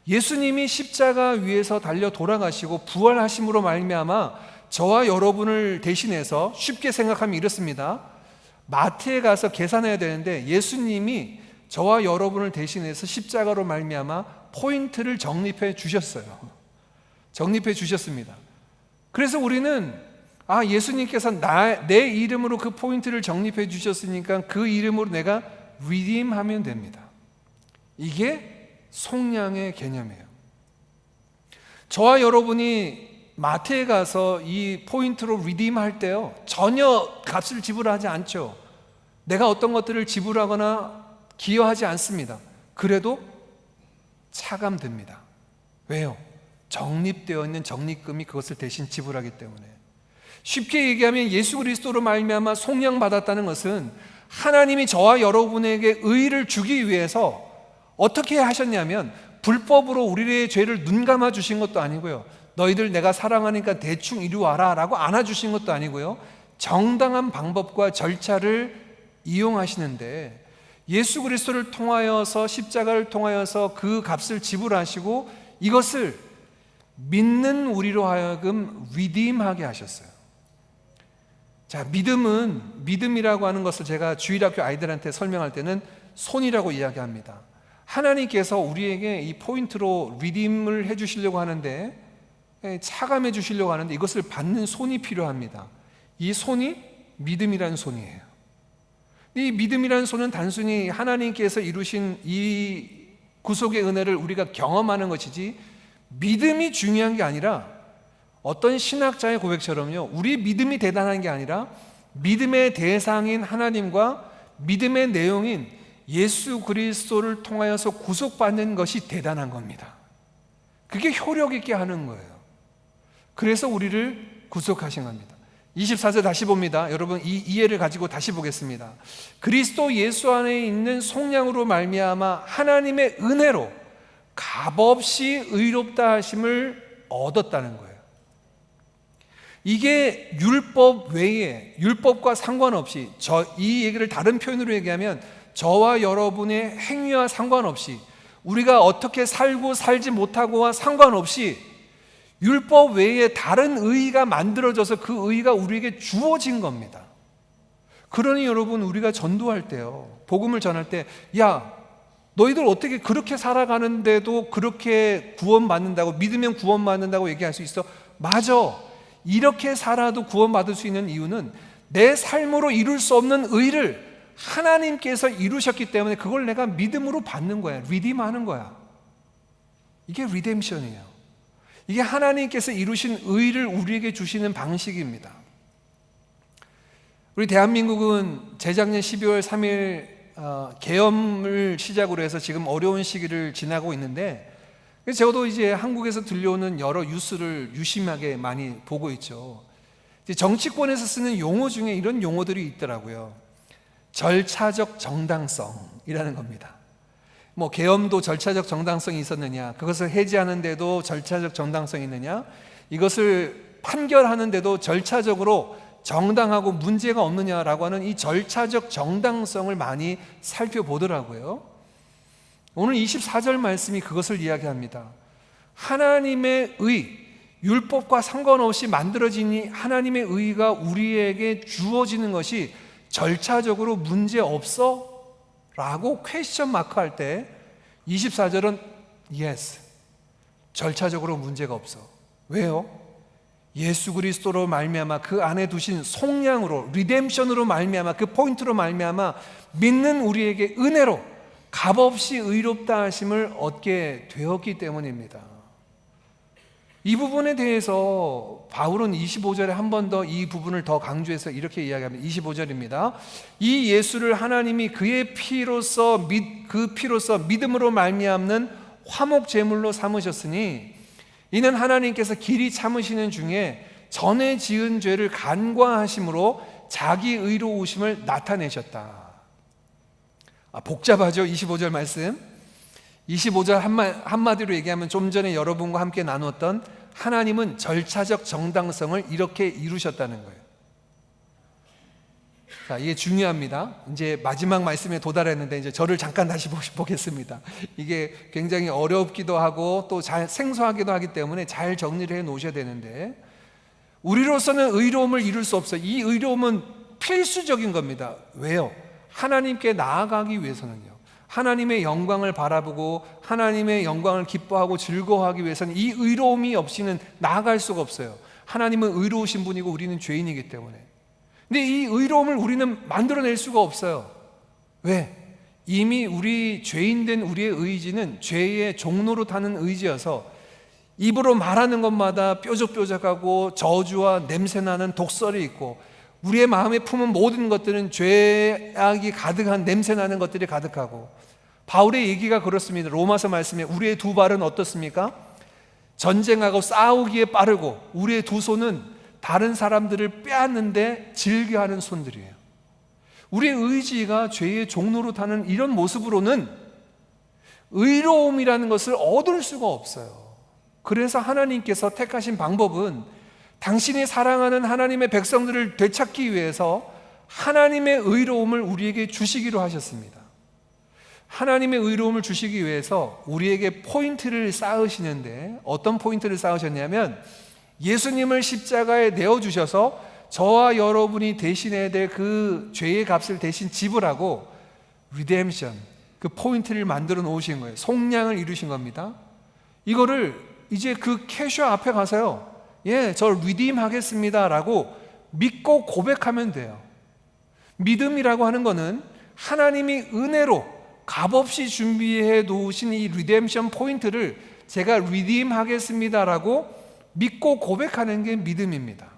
예수님이 십자가 위에서 달려 돌아가시고 부활하심으로 말미암아 저와 여러분을 대신해서, 쉽게 생각하면 이렇습니다. 마트에 가서 계산해야 되는데 예수님이 저와 여러분을 대신해서 십자가로 말미암아 포인트를 적립해 주셨어요. 적립해 주셨습니다. 그래서 우리는 예수님께서 내 이름으로 그 포인트를 적립해 주셨으니까 그 이름으로 내가 redeem하면 됩니다. 이게 속량의 개념이에요. 저와 여러분이 마트에 가서 이 포인트로 리딤할 때요, 전혀 값을 지불하지 않죠. 내가 어떤 것들을 지불하거나 기여하지 않습니다. 그래도 차감됩니다. 왜요? 적립되어 있는 적립금이 그것을 대신 지불하기 때문에. 쉽게 얘기하면 예수 그리스도로 말미암아 속량받았다는 것은 하나님이 저와 여러분에게 의를 주기 위해서 어떻게 하셨냐면, 불법으로 우리의 죄를 눈감아 주신 것도 아니고요, 너희들 내가 사랑하니까 대충 이리 와라 라고 안아주신 것도 아니고요, 정당한 방법과 절차를 이용하시는데, 예수 그리스도를 통하여서, 십자가를 통하여서 그 값을 지불하시고 이것을 믿는 우리로 하여금 리딤하게 하셨어요. 자, 믿음이라고 하는 것을 제가 주일학교 아이들한테 설명할 때는 손이라고 이야기합니다. 하나님께서 우리에게 이 포인트로 리딤을 해주시려고 하는데, 차감해 주시려고 하는데 이것을 받는 손이 필요합니다. 이 손이 믿음이라는 손이에요. 이 믿음이라는 손은 단순히 하나님께서 이루신 이 구속의 은혜를 우리가 경험하는 것이지, 믿음이 중요한 게 아니라, 어떤 신학자의 고백처럼요, 우리 믿음이 대단한 게 아니라 믿음의 대상인 하나님과 믿음의 내용인 예수 그리스도를 통하여서 구속받는 것이 대단한 겁니다. 그게 효력 있게 하는 거예요. 그래서 우리를 구속하신 겁니다. 24절 다시 봅니다. 여러분, 이 이해를 가지고 다시 보겠습니다. 그리스도 예수 안에 있는 속량으로 말미암아 하나님의 은혜로 값없이 의롭다 하심을 얻었다는 거예요. 이게 율법 외에, 율법과 상관없이, 이 얘기를 다른 표현으로 얘기하면 저와 여러분의 행위와 상관없이, 우리가 어떻게 살고 살지 못하고와 상관없이 율법 외에 다른 의의가 만들어져서 그 의의가 우리에게 주어진 겁니다. 그러니 여러분, 우리가 전도할 때요, 복음을 전할 때, 야, 너희들 어떻게 그렇게 살아가는데도 그렇게 구원받는다고, 믿으면 구원받는다고 얘기할 수 있어? 맞아. 이렇게 살아도 구원받을 수 있는 이유는 내 삶으로 이룰 수 없는 의를 하나님께서 이루셨기 때문에 그걸 내가 믿음으로 받는 거야. 리딤하는 거야. 이게 리뎀션이에요. 이게 하나님께서 이루신 의를 우리에게 주시는 방식입니다. 우리 대한민국은 재작년 12월 3일 계엄을 시작으로 해서 지금 어려운 시기를 지나고 있는데, 저도 이제 한국에서 들려오는 여러 뉴스를 유심하게 많이 보고 있죠. 정치권에서 쓰는 용어 중에 이런 용어들이 있더라고요. 절차적 정당성이라는 겁니다. 계엄도 절차적 정당성이 있었느냐, 그것을 해제하는데도 절차적 정당성이 있느냐, 이것을 판결하는데도 절차적으로 정당하고 문제가 없느냐라고 하는 이 절차적 정당성을 많이 살펴보더라고요. 오늘 24절 말씀이 그것을 이야기합니다. 하나님의 의, 율법과 상관없이 만들어진 이 하나님의 의가 우리에게 주어지는 것이 절차적으로 문제 없어? 라고 퀘스천 마크 할 때 24절은 yes, 절차적으로 문제가 없어. 왜요? 예수 그리스도로 말미암아 그 안에 두신 속량으로, 리뎀션으로 말미암아, 그 포인트로 말미암아 믿는 우리에게 은혜로 값없이 의롭다 하심을 얻게 되었기 때문입니다. 이 부분에 대해서 바울은 25절에 한 번 더 이 부분을 더 강조해서 이렇게 이야기합니다. 25절입니다. 이 예수를 하나님이 그의 피로서 그 피로서 믿음으로 말미암는 화목 제물로 삼으셨으니 이는 하나님께서 길이 참으시는 중에 전에 지은 죄를 간과하심으로 자기 의로우심을 나타내셨다. 복잡하죠? 25절 말씀. 25절 한마디로 얘기하면 좀 전에 여러분과 함께 나눴던 하나님은 절차적 정당성을 이렇게 이루셨다는 거예요. 자, 이게 중요합니다. 이제 마지막 말씀에 도달했는데 이제 저를 잠깐 다시 보겠습니다. 이게 굉장히 어렵기도 하고 또 잘 생소하기도 하기 때문에 잘 정리를 해 놓으셔야 되는데, 우리로서는 의로움을 이룰 수 없어요. 이 의로움은 필수적인 겁니다. 왜요? 하나님께 나아가기 위해서는요. 하나님의 영광을 바라보고 하나님의 영광을 기뻐하고 즐거워하기 위해서는 이 의로움이 없이는 나아갈 수가 없어요. 하나님은 의로우신 분이고 우리는 죄인이기 때문에. 근데 이 의로움을 우리는 만들어낼 수가 없어요. 왜? 이미 우리 죄인된 우리의 의지는 죄의 종로로 타는 의지여서 입으로 말하는 것마다 뾰족뾰족하고 저주와 냄새나는 독설이 있고, 우리의 마음에 품은 모든 것들은 죄악이 가득한 냄새나는 것들이 가득하고, 바울의 얘기가 그렇습니다. 로마서 말씀에 우리의 두 발은 어떻습니까? 전쟁하고 싸우기에 빠르고 우리의 두 손은 다른 사람들을 빼앗는데 즐겨하는 손들이에요. 우리의 의지가 죄의 종로로 타는 이런 모습으로는 의로움이라는 것을 얻을 수가 없어요. 그래서 하나님께서 택하신 방법은 당신이 사랑하는 하나님의 백성들을 되찾기 위해서 하나님의 의로움을 우리에게 주시기로 하셨습니다. 하나님의 의로움을 주시기 위해서 우리에게 포인트를 쌓으시는데, 어떤 포인트를 쌓으셨냐면 예수님을 십자가에 내어주셔서 저와 여러분이 대신해야 될 그 죄의 값을 대신 지불하고 리뎀션, 그 포인트를 만들어 놓으신 거예요. 속량을 이루신 겁니다. 이거를 이제 그 캐셔 앞에 가서요, 저 리딤 하겠습니다 라고 믿고 고백하면 돼요. 믿음이라고 하는 거는 하나님이 은혜로 값없이 준비해 놓으신 이 리뎀션 포인트를 제가 리딤 하겠습니다 라고 믿고 고백하는 게 믿음입니다.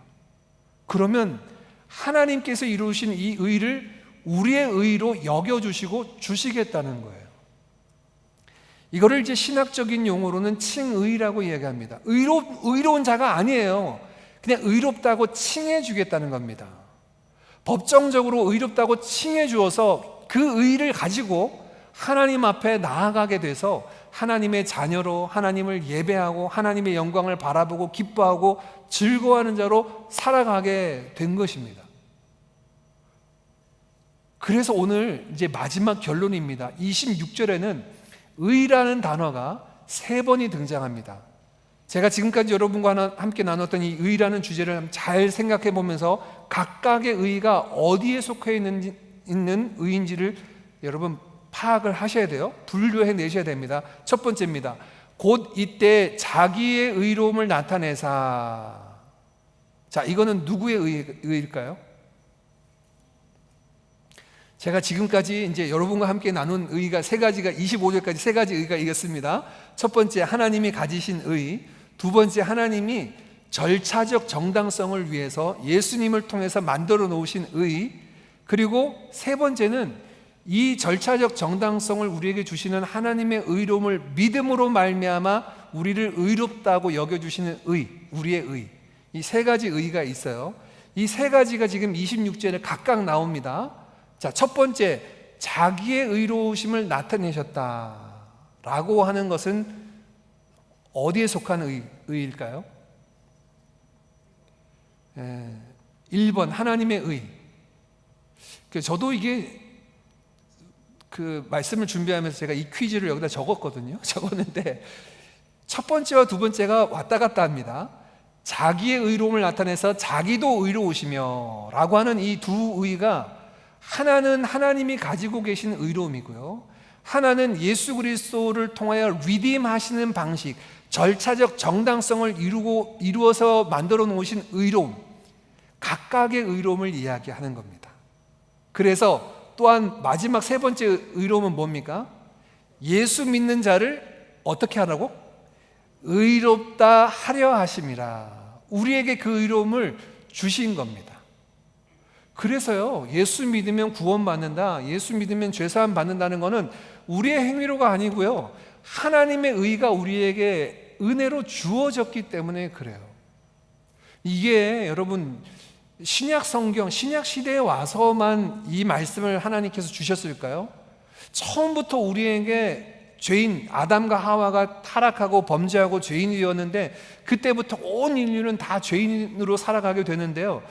그러면 하나님께서 이루신 이 의를 우리의 의로 여겨주시고 주시겠다는 거예요. 이거를 이제 신학적인 용어로는 칭의라고 이야기합니다. 의로운 자가 아니에요. 그냥 의롭다고 칭해 주겠다는 겁니다. 법정적으로 의롭다고 칭해 주어서 그 의를 가지고 하나님 앞에 나아가게 돼서 하나님의 자녀로 하나님을 예배하고 하나님의 영광을 바라보고 기뻐하고 즐거워하는 자로 살아가게 된 것입니다. 그래서 오늘 이제 마지막 결론입니다. 26절에는 의라는 단어가 3번이 등장합니다. 제가 지금까지 여러분과 함께 나눴던 이 의라는 주제를 잘 생각해 보면서 각각의 의가 어디에 속해 있는 의인지를 여러분 파악을 하셔야 돼요. 분류해 내셔야 됩니다. 첫 번째입니다. 곧 이때 자기의 의로움을 나타내사. 자, 이거는 누구의 의일까요? 제가 지금까지 이제 여러분과 함께 나눈 의가 3가지가 25절까지 3가지 의가 있습니다. 첫 번째, 하나님이 가지신 의. 두 번째, 하나님이 절차적 정당성을 위해서 예수님을 통해서 만들어 놓으신 의. 그리고 세 번째는 이 절차적 정당성을 우리에게 주시는 하나님의 의로움을 믿음으로 말미암아 우리를 의롭다고 여겨주시는 의, 우리의 의. 이 3가지 의가 있어요. 이 3가지가 지금 26절에 각각 나옵니다. 자, 첫 번째, 자기의 의로우심을 나타내셨다라고 하는 것은 어디에 속한 의일까요? 1번 하나님의 의. 저도 이게 그 말씀을 준비하면서 제가 이 퀴즈를 여기다 적었는데 첫 번째와 두 번째가 왔다 갔다 합니다. 자기의 의로움을 나타내서 자기도 의로우시며 라고 하는 이 두 의가, 하나는 하나님이 가지고 계신 의로움이고요, 하나는 예수 그리스도를 통하여 리딤 하시는 방식, 절차적 정당성을 이루어서 만들어 놓으신 의로움, 각각의 의로움을 이야기하는 겁니다. 그래서 또한 마지막 세 번째 의로움은 뭡니까? 예수 믿는 자를 어떻게 하라고? 의롭다 하려 하심이라. 우리에게 그 의로움을 주신 겁니다. 그래서요, 예수 믿으면 구원받는다, 예수 믿으면 죄사함 받는다는 것은 우리의 행위로가 아니고요, 하나님의 의가 우리에게 은혜로 주어졌기 때문에 그래요. 이게 여러분 신약 성경, 신약 시대에 와서만 이 말씀을 하나님께서 주셨을까요? 처음부터 우리에게 죄인 아담과 하와가 타락하고 범죄하고 죄인이었는데 그때부터 온 인류는 다 죄인으로 살아가게 되는데요,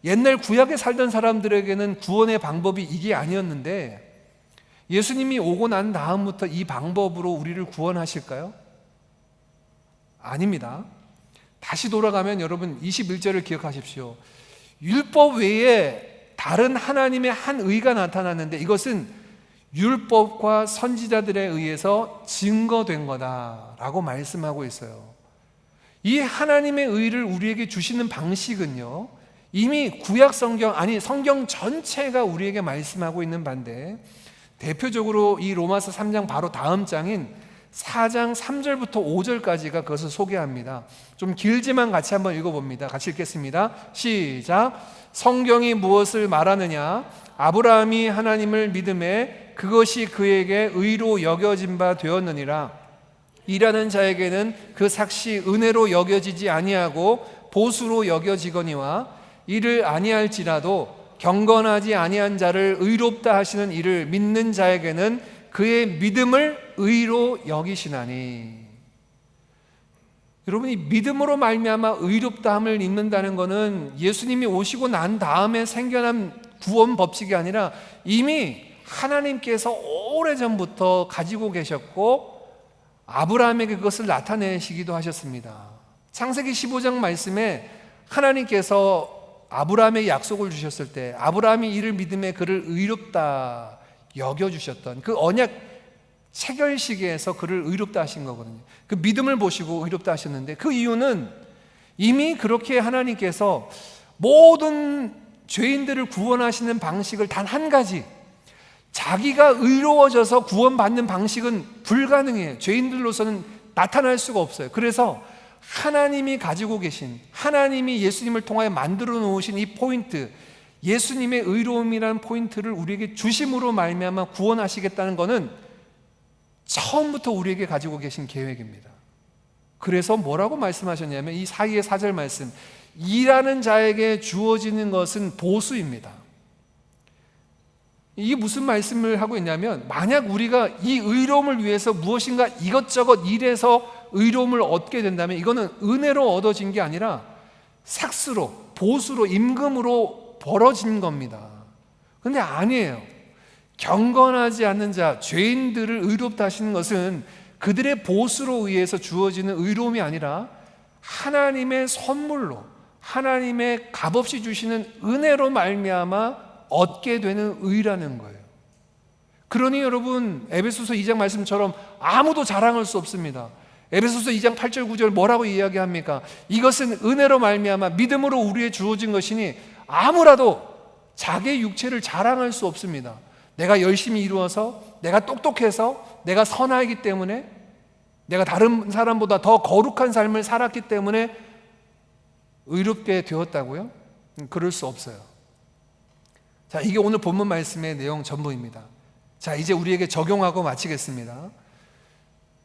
옛날 구약에 살던 사람들에게는 구원의 방법이 이게 아니었는데 예수님이 오고 난 다음부터 이 방법으로 우리를 구원하실까요? 아닙니다. 다시 돌아가면 여러분 21절을 기억하십시오. 율법 외에 다른 하나님의 한 의가 나타났는데 이것은 율법과 선지자들에 의해서 증거된 거다라고 말씀하고 있어요. 이 하나님의 의를 우리에게 주시는 방식은요, 이미 구약 성경, 아니 성경 전체가 우리에게 말씀하고 있는 반대, 대표적으로 이 로마서 3장 바로 다음 장인 4장 3절부터 5절까지가 그것을 소개합니다. 좀 길지만 같이 한번 읽어봅니다. 같이 읽겠습니다. 시작. 성경이 무엇을 말하느냐? 아브라함이 하나님을 믿음에 그것이 그에게 의로 여겨진 바 되었느니라. 일하는 자에게는 그 삭시 은혜로 여겨지지 아니하고 보수로 여겨지거니와 이를 아니할지라도 경건하지 아니한 자를 의롭다 하시는 이를 믿는 자에게는 그의 믿음을 의로 여기시나니. 여러분이 믿음으로 말미암아 의롭다함을 입는다는 것은 예수님이 오시고 난 다음에 생겨난 구원 법칙이 아니라 이미 하나님께서 오래전부터 가지고 계셨고 아브라함에게 그것을 나타내시기도 하셨습니다. 창세기 15장 말씀에 하나님께서 아브라함에게 약속을 주셨을 때 아브라함이 이를 믿음에 그를 의롭다 여겨주셨던 그 언약 체결식에서 그를 의롭다 하신 거거든요. 그 믿음을 보시고 의롭다 하셨는데 그 이유는 이미 그렇게 하나님께서 모든 죄인들을 구원하시는 방식을 단 한 가지, 자기가 의로워져서 구원받는 방식은 불가능해요. 죄인들로서는 나타날 수가 없어요. 그래서 하나님이 가지고 계신, 하나님이 예수님을 통하여 만들어 놓으신 이 포인트, 예수님의 의로움이라는 포인트를 우리에게 주심으로 말미암아 구원하시겠다는 것은 처음부터 우리에게 가지고 계신 계획입니다. 그래서 뭐라고 말씀하셨냐면 이 사이의 4절 말씀, 일하는 자에게 주어지는 것은 보수입니다. 이게 무슨 말씀을 하고 있냐면, 만약 우리가 이 의로움을 위해서 무엇인가 이것저것 일해서 의로움을 얻게 된다면 이거는 은혜로 얻어진 게 아니라 삭스로, 보수로, 임금으로 벌어진 겁니다. 그런데 아니에요. 경건하지 않는 자, 죄인들을 의롭다 하시는 것은 그들의 보수로 의해서 주어지는 의로움이 아니라 하나님의 선물로, 하나님의 값없이 주시는 은혜로 말미암아 얻게 되는 의라는 거예요. 그러니 여러분, 에베소서 2장 말씀처럼 아무도 자랑할 수 없습니다. 에베소서 2장 8절 9절 뭐라고 이야기합니까? 이것은 은혜로 말미암아 믿음으로 우리에 주어진 것이니 아무라도 자기의 육체를 자랑할 수 없습니다. 내가 열심히 이루어서, 내가 똑똑해서, 내가 선하기 때문에, 내가 다른 사람보다 더 거룩한 삶을 살았기 때문에 의롭게 되었다고요? 그럴 수 없어요. 자, 이게 오늘 본문 말씀의 내용 전부입니다. 자, 이제 우리에게 적용하고 마치겠습니다.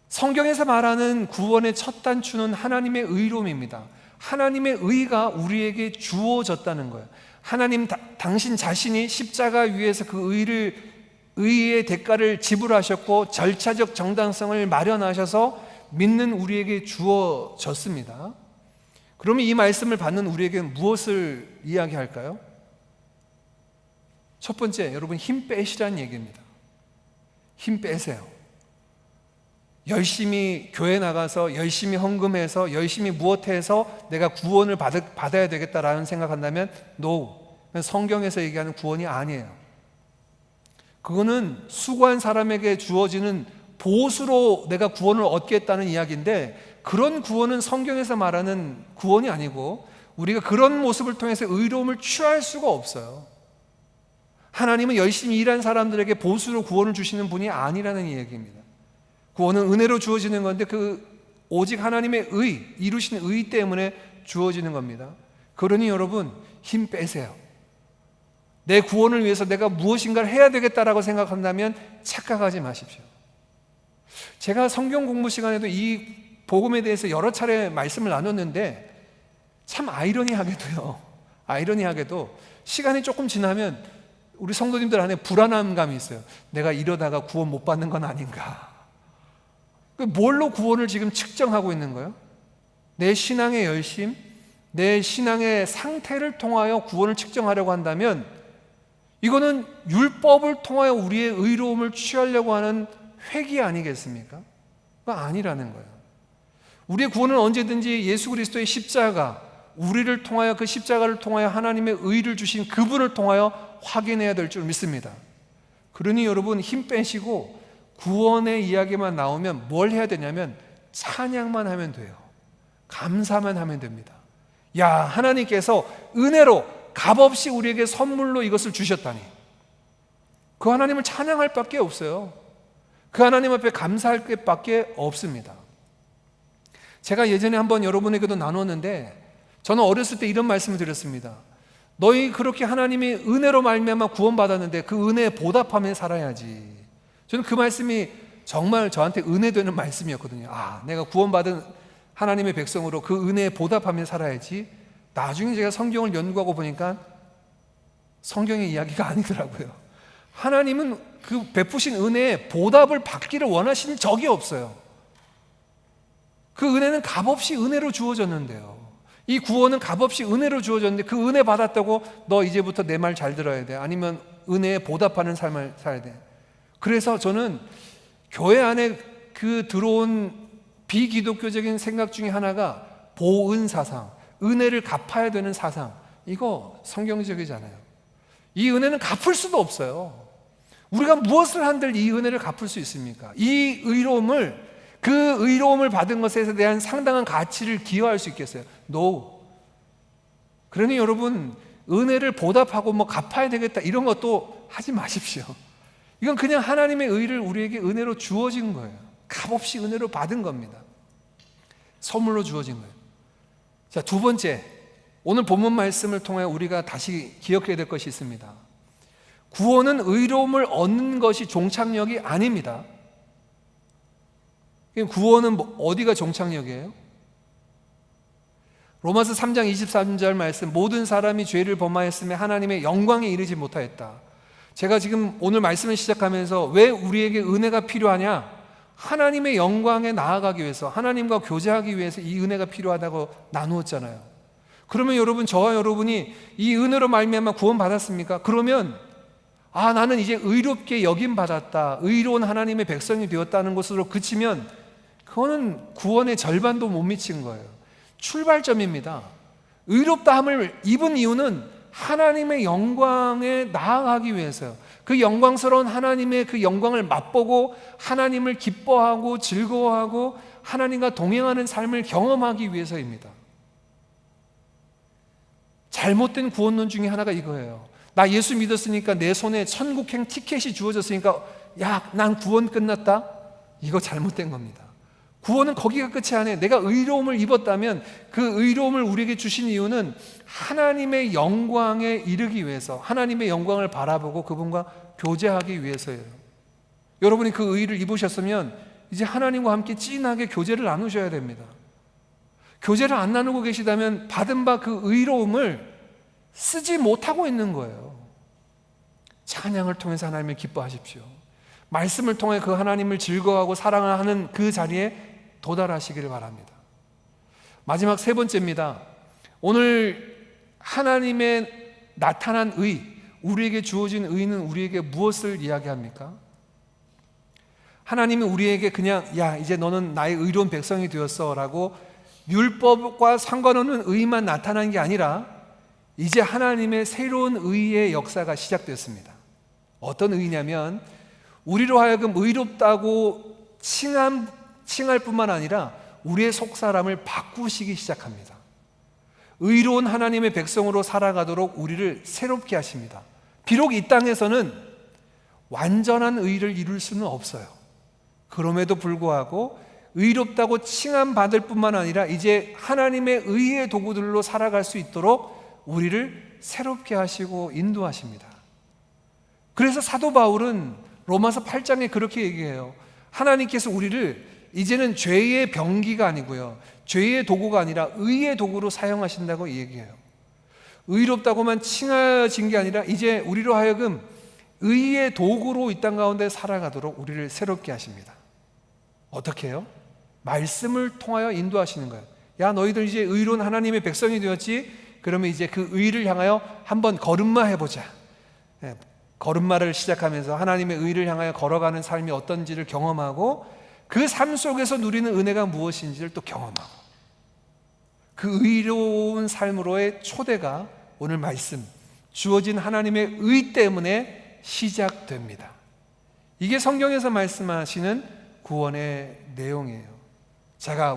성경에서 말하는 구원의 첫 단추는 하나님의 의로움입니다. 하나님의 의가 우리에게 주어졌다는 거예요. 하나님 당신 자신이 십자가 위에서 그 의의 대가를 지불하셨고 절차적 정당성을 마련하셔서 믿는 우리에게 주어졌습니다. 그러면 이 말씀을 받는 우리에게는 무엇을 이야기할까요? 첫 번째, 여러분 힘 빼시라는 얘기입니다. 힘 빼세요. 열심히 교회 나가서 열심히 헌금해서 열심히 무엇해서 내가 구원을 받아야 되겠다라는 생각한다면 no, 성경에서 얘기하는 구원이 아니에요. 그거는 수고한 사람에게 주어지는 보수로 내가 구원을 얻겠다는 이야기인데 그런 구원은 성경에서 말하는 구원이 아니고 우리가 그런 모습을 통해서 의로움을 취할 수가 없어요. 하나님은 열심히 일한 사람들에게 보수로 구원을 주시는 분이 아니라는 이야기입니다. 구원은 은혜로 주어지는 건데 오직 하나님의 이루신 의 때문에 주어지는 겁니다. 그러니 여러분, 힘 빼세요. 내 구원을 위해서 내가 무엇인가를 해야 되겠다라고 생각한다면 착각하지 마십시오. 제가 성경 공부 시간에도 이 복음에 대해서 여러 차례 말씀을 나눴는데 참 아이러니하게도 시간이 조금 지나면 우리 성도님들 안에 불안한 감이 있어요. 내가 이러다가 구원 못 받는 건 아닌가. 뭘로 구원을 지금 측정하고 있는 거예요? 내 신앙의 열심, 내 신앙의 상태를 통하여 구원을 측정하려고 한다면 이거는 율법을 통하여 우리의 의로움을 취하려고 하는 회귀 아니겠습니까? 그거 아니라는 거예요. 우리의 구원은 언제든지 예수 그리스도의 십자가, 우리를 통하여 그 십자가를 통하여 하나님의 의를 주신 그분을 통하여 확인해야 될 줄 믿습니다. 그러니 여러분, 힘 빼시고 구원의 이야기만 나오면 뭘 해야 되냐면 찬양만 하면 돼요. 감사만 하면 됩니다. 야, 하나님께서 은혜로 값없이 우리에게 선물로 이것을 주셨다니. 그 하나님을 찬양할 밖에 없어요. 그 하나님 앞에 감사할 것밖에 없습니다. 제가 예전에 한번 여러분에게도 나눴는데 저는 어렸을 때 이런 말씀을 드렸습니다. 너희 그렇게 하나님의 은혜로 말미암아 구원받았는데 그 은혜에 보답하며 살아야지. 저는 그 말씀이 정말 저한테 은혜되는 말씀이었거든요. 내가 구원받은 하나님의 백성으로 그 은혜에 보답하며 살아야지. 나중에 제가 성경을 연구하고 보니까 성경의 이야기가 아니더라고요. 하나님은 그 베푸신 은혜에 보답을 받기를 원하시는 적이 없어요. 그 은혜는 값없이 은혜로 주어졌는데요. 이 구원은 값없이 은혜로 주어졌는데 그 은혜 받았다고 너 이제부터 내 말 잘 들어야 돼. 아니면 은혜에 보답하는 삶을 살아야 돼. 그래서 저는 교회 안에 그 들어온 비기독교적인 생각 중에 하나가 보은 사상, 은혜를 갚아야 되는 사상. 이거 성경적이잖아요. 이 은혜는 갚을 수도 없어요. 우리가 무엇을 한들 이 은혜를 갚을 수 있습니까? 이 의로움을, 그 의로움을 받은 것에 대한 상당한 가치를 기여할 수 있겠어요? No. 그러니 여러분, 은혜를 보답하고 갚아야 되겠다 이런 것도 하지 마십시오. 이건 그냥 하나님의 의를 우리에게 은혜로 주어진 거예요. 값없이 은혜로 받은 겁니다. 선물로 주어진 거예요. 자, 두 번째, 오늘 본문 말씀을 통해 우리가 다시 기억해야 될 것이 있습니다. 구원은 의로움을 얻는 것이 종착역이 아닙니다. 구원은 어디가 종착역이에요? 로마서 3장 23절 말씀, 모든 사람이 죄를 범하였으며 하나님의 영광에 이르지 못하였다. 제가 지금 오늘 말씀을 시작하면서 왜 우리에게 은혜가 필요하냐? 하나님의 영광에 나아가기 위해서, 하나님과 교제하기 위해서 이 은혜가 필요하다고 나누었잖아요. 그러면 여러분, 저와 여러분이 이 은혜로 말미암아 구원받았습니까? 그러면 나는 이제 의롭게 여김받았다, 의로운 하나님의 백성이 되었다는 것으로 그치면 그거는 구원의 절반도 못 미친 거예요. 출발점입니다. 의롭다함을 입은 이유는 하나님의 영광에 나아가기 위해서요. 그 영광스러운 하나님의 그 영광을 맛보고 하나님을 기뻐하고 즐거워하고 하나님과 동행하는 삶을 경험하기 위해서입니다. 잘못된 구원론 중에 하나가 이거예요. 나 예수 믿었으니까 내 손에 천국행 티켓이 주어졌으니까 난 구원 끝났다? 이거 잘못된 겁니다. 구원은 거기가 끝이 아니에요. 내가 의로움을 입었다면 그 의로움을 우리에게 주신 이유는 하나님의 영광에 이르기 위해서, 하나님의 영광을 바라보고 그분과 교제하기 위해서예요. 여러분이 그 의를 입으셨으면 이제 하나님과 함께 진하게 교제를 나누셔야 됩니다. 교제를 안 나누고 계시다면 받은 바 그 의로움을 쓰지 못하고 있는 거예요. 찬양을 통해서 하나님을 기뻐하십시오. 말씀을 통해 그 하나님을 즐거워하고 사랑하는 그 자리에 도달하시기를 바랍니다. 마지막 세 번째입니다. 오늘 하나님의 나타난 의, 우리에게 주어진 의는 우리에게 무엇을 이야기합니까? 하나님은 우리에게 그냥 이제 너는 나의 의로운 백성이 되었어 라고 율법과 상관없는 의만 나타난 게 아니라 이제 하나님의 새로운 의의 역사가 시작됐습니다. 어떤 의냐면 우리로 하여금 의롭다고 칭할 뿐만 아니라 우리의 속사람을 바꾸시기 시작합니다. 의로운 하나님의 백성으로 살아가도록 우리를 새롭게 하십니다. 비록 이 땅에서는 완전한 의를 이룰 수는 없어요. 그럼에도 불구하고 의롭다고 칭함받을 뿐만 아니라 이제 하나님의 의의 도구들로 살아갈 수 있도록 우리를 새롭게 하시고 인도하십니다. 그래서 사도 바울은 로마서 8장에 그렇게 얘기해요. 하나님께서 우리를 이제는 죄의 병기가 아니고요, 죄의 도구가 아니라 의의 도구로 사용하신다고 얘기해요. 의롭다고만 칭하신 게 아니라 이제 우리로 하여금 의의 도구로 이 땅 가운데 살아가도록 우리를 새롭게 하십니다. 어떻게 해요? 말씀을 통하여 인도하시는 거예요. 야, 너희들 이제 의로운 하나님의 백성이 되었지? 그러면 이제 그 의를 향하여 한번 걸음마 해보자. 걸음마를 시작하면서 하나님의 의를 향하여 걸어가는 삶이 어떤지를 경험하고 그 삶 속에서 누리는 은혜가 무엇인지를 또 경험하고, 그 의로운 삶으로의 초대가 오늘 말씀, 주어진 하나님의 의 때문에 시작됩니다. 이게 성경에서 말씀하시는 구원의 내용이에요.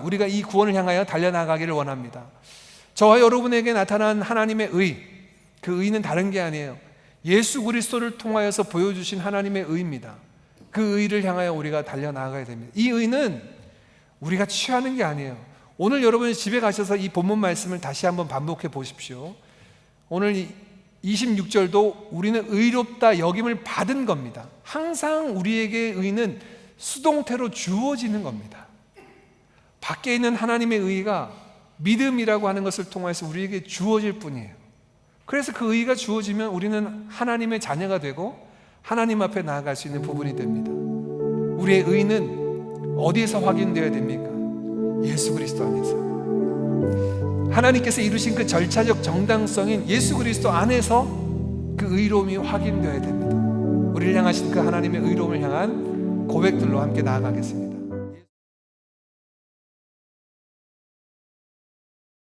우리가 이 구원을 향하여 달려나가기를 원합니다. 저와 여러분에게 나타난 하나님의 의, 그 의는 다른 게 아니에요. 예수 그리스도를 통하여서 보여주신 하나님의 의입니다. 그 의를 향하여 우리가 달려나가야 됩니다. 이 의는 우리가 취하는 게 아니에요. 오늘 여러분이 집에 가셔서 이 본문 말씀을 다시 한번 반복해 보십시오. 오늘 26절도 우리는 의롭다 여김을 받은 겁니다. 항상 우리에게 의는 수동태로 주어지는 겁니다. 밖에 있는 하나님의 의가 믿음이라고 하는 것을 통해서 우리에게 주어질 뿐이에요. 그래서 그 의가 주어지면 우리는 하나님의 자녀가 되고 하나님 앞에 나아갈 수 있는 부분이 됩니다. 우리의 의는 어디에서 확인되어야 됩니까? 예수 그리스도 안에서. 하나님께서 이루신 그 절차적 정당성인 예수 그리스도 안에서 그 의로움이 확인되어야 됩니다. 우리를 향하신 그 하나님의 의로움을 향한 고백들로 함께 나아가겠습니다.